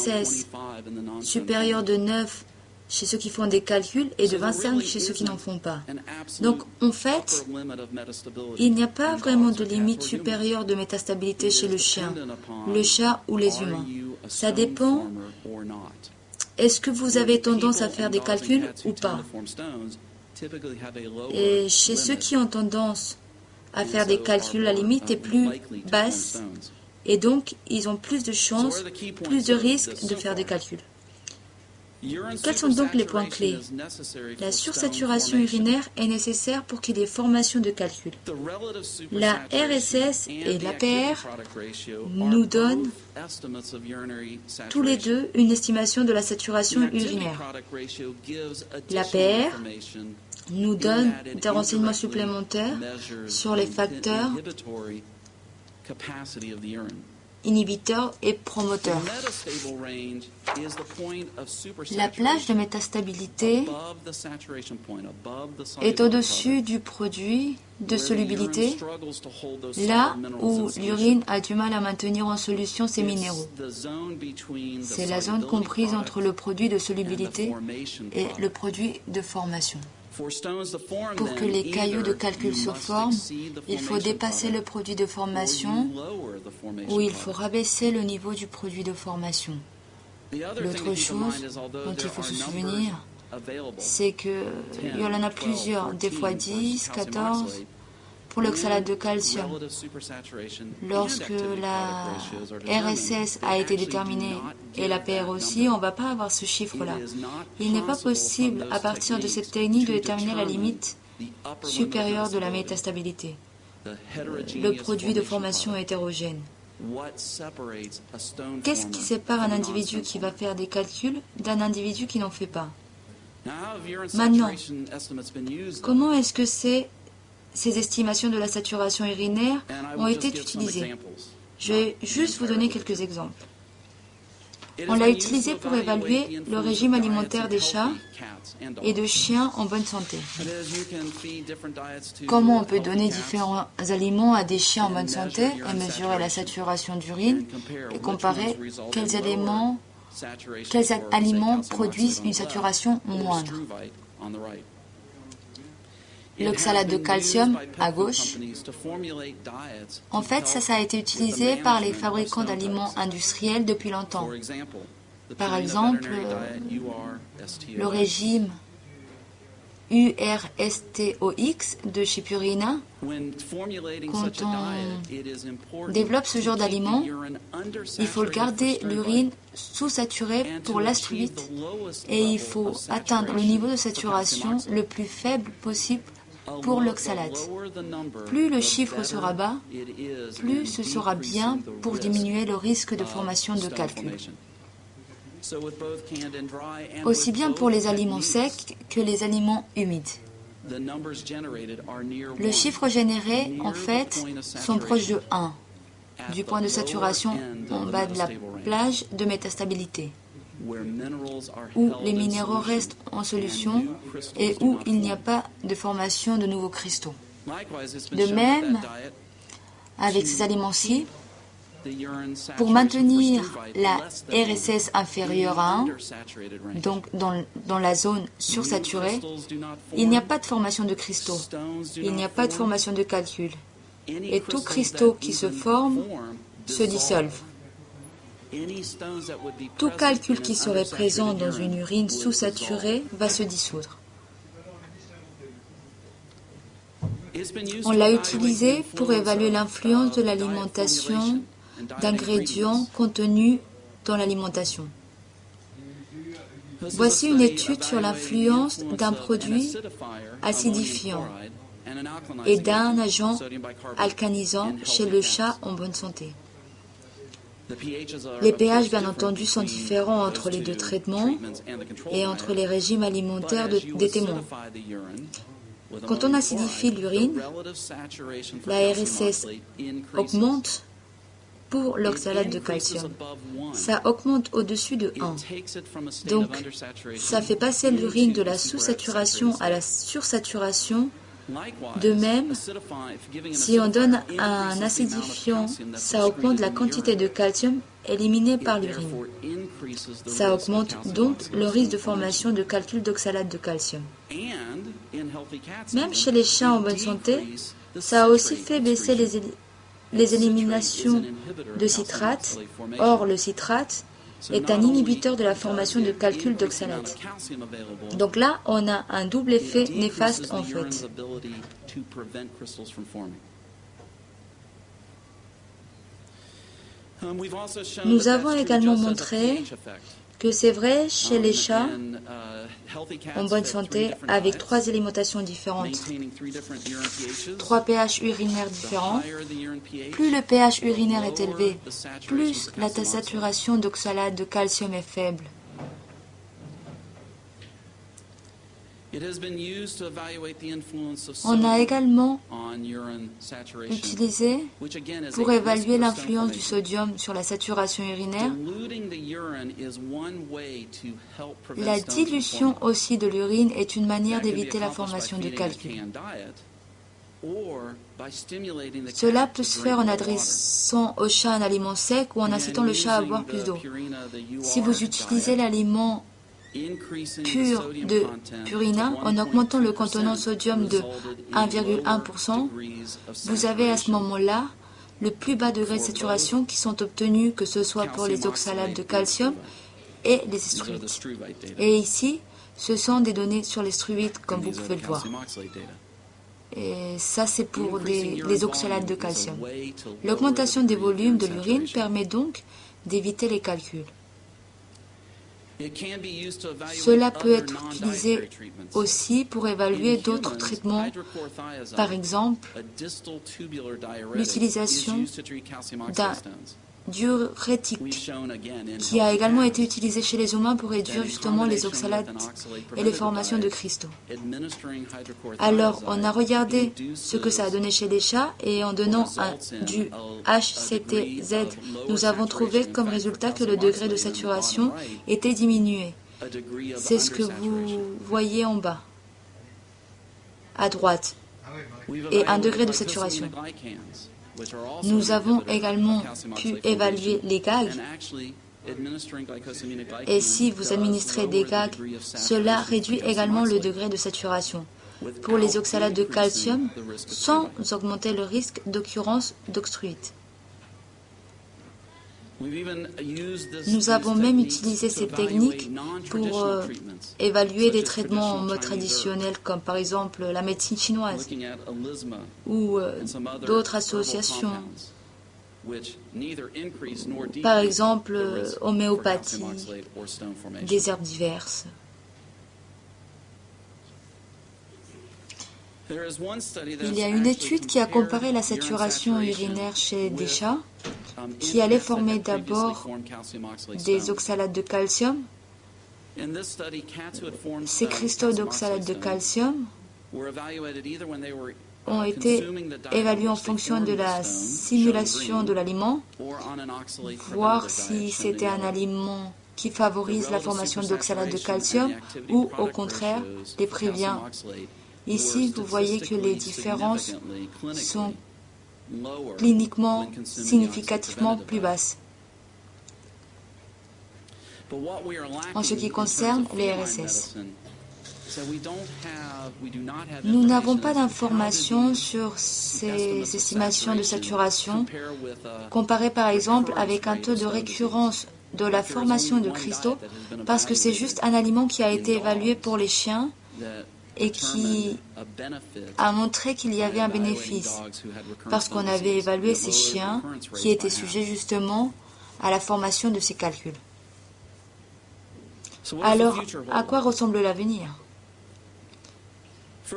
RSS supérieur de 9 chez ceux qui font des calculs et de 25 chez ceux qui n'en font pas. Donc, en fait, il n'y a pas vraiment de limite supérieure de métastabilité chez le chien, le chat ou les humains. Ça dépend. Est-ce que vous avez tendance à faire des calculs ou pas? Et chez ceux qui ont tendance à faire des calculs, la limite est plus basse et donc ils ont plus de chances, plus de risques de faire des calculs. Quels sont donc les points clés? La sursaturation urinaire est nécessaire pour qu'il y ait formation de calcul. La RSS et l'APR nous donnent tous les deux une estimation de la saturation urinaire. L'APR nous donne des renseignements supplémentaires sur les facteurs inhibiteurs et promoteurs. La plage de métastabilité est au-dessus du produit de solubilité, là où l'urine a du mal à maintenir en solution ses minéraux. C'est la zone comprise entre le produit de solubilité et le produit de formation. Pour que les cailloux de calcul se forment, il faut dépasser le produit de formation ou il faut rabaisser le niveau du produit de formation. L'autre chose dont il faut se souvenir, c'est qu'il y en a plusieurs, des fois 10, 14, pour l'oxalate de calcium. Lorsque la RSS a été déterminée et la PR aussi, on ne va pas avoir ce chiffre-là. Il n'est pas possible, à partir de cette technique, de déterminer la limite supérieure de la métastabilité. Le produit de formation est hétérogène. Qu'est-ce qui sépare un individu qui va faire des calculs d'un individu qui n'en fait pas? Maintenant, comment est-ce que ces estimations de la saturation urinaire ont été utilisées? Je vais juste vous donner quelques exemples. On l'a utilisé pour évaluer le régime alimentaire des chats et de chiens en bonne santé. Comment on peut donner différents aliments à des chiens en bonne santé et mesurer la saturation d'urine et comparer quels aliments produisent une saturation moindre. L'oxalate de calcium à gauche. En fait, ça a été utilisé par les fabricants d'aliments industriels depuis longtemps. Par exemple, le régime URSTOX de chez Purina. Quand on développe ce genre d'aliment, il faut garder l'urine sous-saturée pour l'astrubite et il faut atteindre le niveau de saturation le plus faible possible pour l'oxalate. Plus le chiffre sera bas, plus ce sera bien pour diminuer le risque de formation de calcul. Aussi bien pour les aliments secs que les aliments humides. Le chiffre généré, en fait, sont proches de 1, du point de saturation en bas de la plage de métastabilité, où les minéraux restent en solution et où il n'y a pas de formation de nouveaux cristaux. De même, avec ces aliments-ci, pour maintenir la RSS inférieure à 1, donc dans la zone sursaturée, il n'y a pas de formation de cristaux, il n'y a pas de formation de calcul, et tout cristaux qui se forment se dissolvent. Tout calcul qui serait présent dans une urine sous-saturée va se dissoudre. On l'a utilisé pour évaluer l'influence de l'alimentation d'ingrédients contenus dans l'alimentation. Voici une étude sur l'influence d'un produit acidifiant et d'un agent alcanisant chez le chat en bonne santé. Les pH, bien entendu, sont différents entre les deux traitements et entre les régimes alimentaires des témoins. Quand on acidifie l'urine, la RSS augmente pour l'oxalate de calcium. Ça augmente au-dessus de 1. Donc, ça fait passer l'urine de la sous-saturation à la sursaturation. De même, si on donne un acidifiant, ça augmente la quantité de calcium éliminée par l'urine. Ça augmente donc le risque de formation de calcul d'oxalate de calcium. Même chez les chiens en bonne santé, ça a aussi fait baisser les éliminations de citrate. Or, le citrate est un inhibiteur de la formation de calcul d'oxalate. Donc là, on a un double effet néfaste en fait. Nous avons également montré que c'est vrai chez les chats en bonne santé avec 3 alimentations différentes, 3 pH urinaires différents. Plus le pH urinaire est élevé, plus la saturation d'oxalate de calcium est faible. On a également utilisé pour évaluer l'influence du sodium sur la saturation urinaire. La dilution aussi de l'urine est une manière d'éviter la formation de calcul. Cela peut se faire en adressant au chat un aliment sec ou en incitant le chat à boire plus d'eau. Si vous utilisez l'aliment pur de Purina, en augmentant le contenant sodium de 1,1%, vous avez à ce moment-là le plus bas degré de saturation qui sont obtenus, que ce soit pour les oxalates de calcium et les struvites. Et ici, ce sont des données sur les struvites, comme vous pouvez le voir. Et ça, c'est pour les oxalates de calcium. L'augmentation des volumes de l'urine permet donc d'éviter les calculs. Cela peut être utilisé aussi pour évaluer d'autres traitements, par exemple l'utilisation d'un diurétique qui a également été utilisé chez les humains pour réduire justement les oxalates et les formations de cristaux. Alors, on a regardé ce que ça a donné chez les chats et en donnant du HCTZ, nous avons trouvé comme résultat que le degré de saturation était diminué. C'est ce que vous voyez en bas, à droite, et un degré de saturation. Nous avons également pu évaluer les GAG. Et si vous administrez des GAG, cela réduit également le degré de saturation pour les oxalates de calcium sans augmenter le risque d'occurrence d'obstruite. Nous avons même utilisé ces techniques pour évaluer des traitements en mode traditionnel, comme par exemple la médecine chinoise ou d'autres associations, par exemple homéopathie, des herbes diverses. Il y a une étude qui a comparé la saturation urinaire chez des chats qui allaient former d'abord des oxalates de calcium. Ces cristaux d'oxalate de calcium ont été évalués en fonction de la simulation de l'aliment, voir si c'était un aliment qui favorise la formation d'oxalate de calcium ou au contraire les prévient. Ici, vous voyez que les différences sont cliniquement significativement plus basses. En ce qui concerne les RSS, nous n'avons pas d'informations sur ces estimations de saturation comparées par exemple avec un taux de récurrence de la formation de cristaux parce que c'est juste un aliment qui a été évalué pour les chiens et qui a montré qu'il y avait un bénéfice, parce qu'on avait évalué ces chiens qui étaient sujets justement à la formation de ces calculs. Alors, à quoi ressemble l'avenir?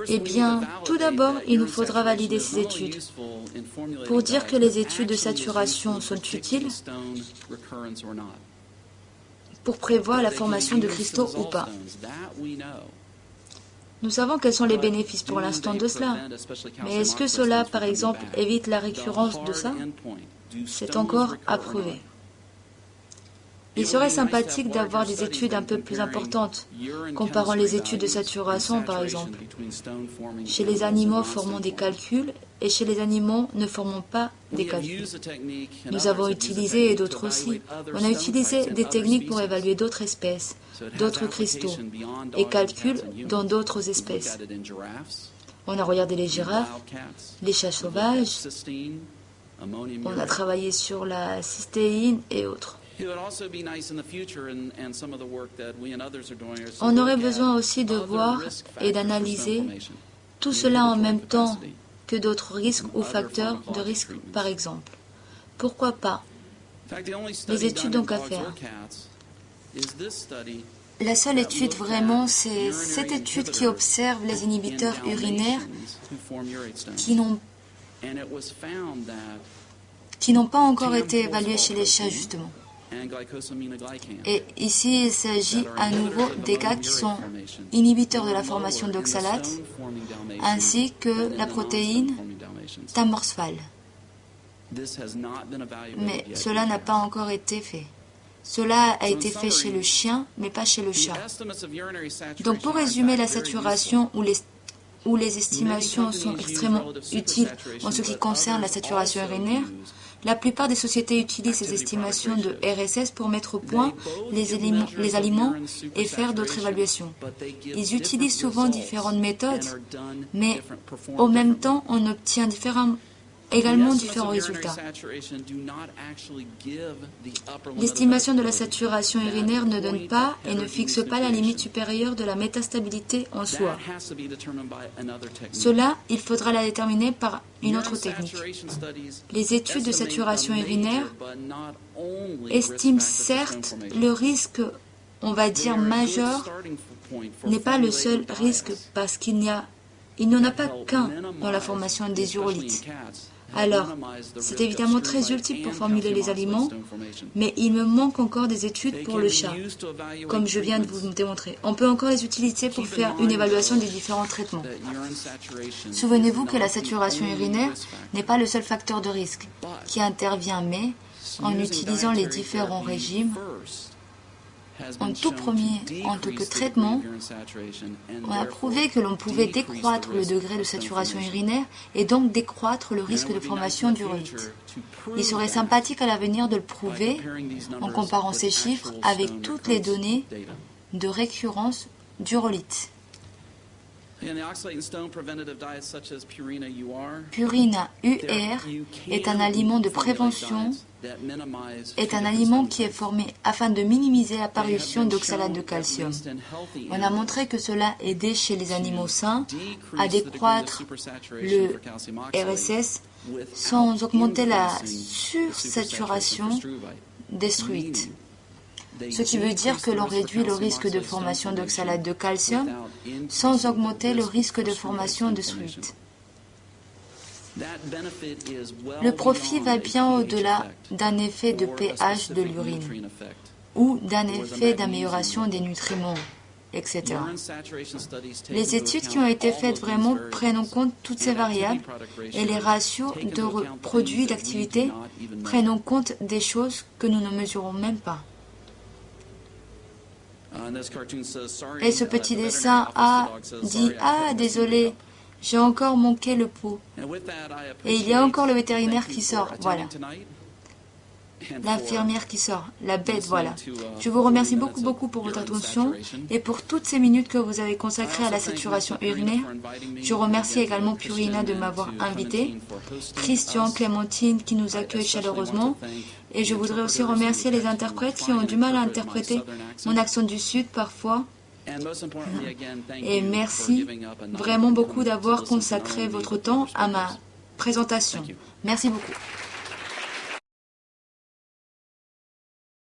Eh bien, tout d'abord, il nous faudra valider ces études. Pour dire que les études de saturation sont utiles, pour prévoir la formation de cristaux ou pas. Nous savons quels sont les bénéfices pour l'instant de cela. Mais est-ce que cela, par exemple, évite la récurrence de ça? C'est encore à prouver. Il serait sympathique d'avoir des études un peu plus importantes, comparant les études de saturation par exemple, chez les animaux formant des calculs et chez les animaux ne formant pas des calculs. Nous avons utilisé, et d'autres aussi, on a utilisé des techniques pour évaluer d'autres espèces, d'autres cristaux et calculs dans d'autres espèces. On a regardé les girafes, les chats sauvages, on a travaillé sur la cystéine et autres. On aurait besoin aussi de voir et d'analyser tout cela en même temps que d'autres risques ou facteurs de risque, par exemple. Pourquoi pas? Les études donc à faire. La seule étude vraiment, c'est cette étude qui observe les inhibiteurs urinaires qui n'ont pas encore été évalués chez les chats, justement. Et ici, il s'agit à nouveau des cas qui sont inhibiteurs de la formation d'oxalate, ainsi que la protéine tamorsphale. Mais cela n'a pas encore été fait. Cela a été fait chez le chien, mais pas chez le chat. Donc, pour résumer, la saturation où les estimations sont extrêmement utiles en ce qui concerne la saturation urinaire, la plupart des sociétés utilisent ces estimations de RSS pour mettre au point les aliments et faire d'autres évaluations. Ils utilisent souvent différentes méthodes, mais en même temps, on obtient également différents résultats. L'estimation de la saturation urinaire ne donne pas et ne fixe pas la limite supérieure de la métastabilité en soi. Cela, il faudra la déterminer par une autre technique. Les études de saturation urinaire estiment certes le risque, on va dire majeur, n'est pas le seul risque parce qu'il n'y en a pas qu'un dans la formation des urolithes. Alors, c'est évidemment très utile pour formuler les aliments, mais il me manque encore des études pour le chat, comme je viens de vous démontrer. On peut encore les utiliser pour faire une évaluation des différents traitements. Souvenez-vous que la saturation urinaire n'est pas le seul facteur de risque qui intervient, mais en utilisant les différents régimes, en tout premier, en tant que traitement, on a prouvé que l'on pouvait décroître le degré de saturation urinaire et donc décroître le risque de formation d'urolithe. Il serait sympathique à l'avenir de le prouver en comparant ces chiffres avec toutes les données de récurrence d'urolithe. Purina UR est un aliment de prévention, est un aliment qui est formé afin de minimiser la parution d'oxalate de calcium. On a montré que cela aidait chez les animaux sains à décroître le RSS sans augmenter la sursaturation destruite. Ce qui veut dire que l'on réduit le risque de formation d'oxalate de calcium sans augmenter le risque de formation de destruite. Le profit va bien au-delà d'un effet de pH de l'urine ou d'un effet d'amélioration des nutriments, etc. Les études qui ont été faites vraiment prennent en compte toutes ces variables et les ratios de produits d'activité prennent en compte des choses que nous ne mesurons même pas. Et ce petit dessin dit « Ah, désolé, j'ai encore manqué le pot. » Et il y a encore le vétérinaire qui sort, voilà. L'infirmière qui sort, la bête, voilà. Je vous remercie beaucoup pour votre attention et pour toutes ces minutes que vous avez consacrées à la saturation urinaire. Je remercie également Purina de m'avoir invité, Christian, Clémentine qui nous accueille chaleureusement. Et je voudrais aussi remercier les interprètes qui ont du mal à interpréter mon accent du Sud parfois. Et merci vraiment beaucoup d'avoir consacré votre temps à ma présentation. Merci beaucoup.